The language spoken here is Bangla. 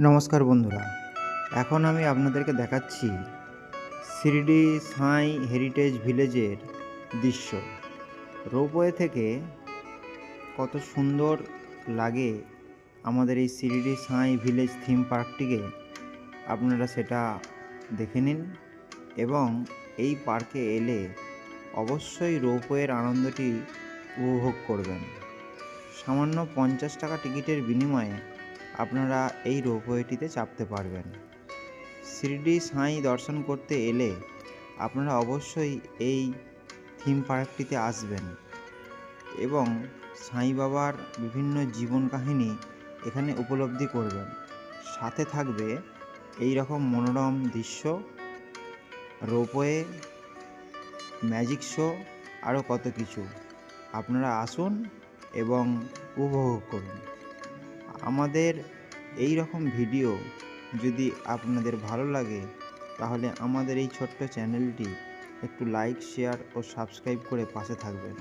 নমস্কার বন্ধুরা, এখন আমি আপনাদেরকে দেখাচ্ছি শিরডি সাই হেরিটেজ ভিলেজের দৃশ্য। রোপওয়ে থেকে কত সুন্দর লাগে আমাদের এই শিরডি সাই ভিলেজ থিম পার্কটিকে আপনারা সেটা দেখে নিন এবং এই পার্কে এলে অবশ্যই রোপওয়ের আনন্দটি উপভোগ করবেন। সামান্য 50 টাকা টিকিটের বিনিময়ে আপনারা এই রোপওয়েটিতে চাপতে পারবেন। শিরডি সাই দর্শন করতে এলে আপনারা অবশ্যই এই থিম পার্কটিতে আসবেন এবং সাই বাবার বিভিন্ন জীবন কাহিনী এখানে উপলব্ধি করবেন। সাথে থাকবে এই রকম মনোরম দৃশ্য, রোপওয়ে, ম্যাজিক শো, আরও কত কিছু। আপনারা আসুন এবং উপভোগ করুন। আমাদের এই রকম ভিডিও যদি আপনাদের ভালো লাগে তাহলে আমাদের এই ছোট্ট চ্যানেলটি একটু লাইক, শেয়ার ও সাবস্ক্রাইব করে পাশে থাকবেন।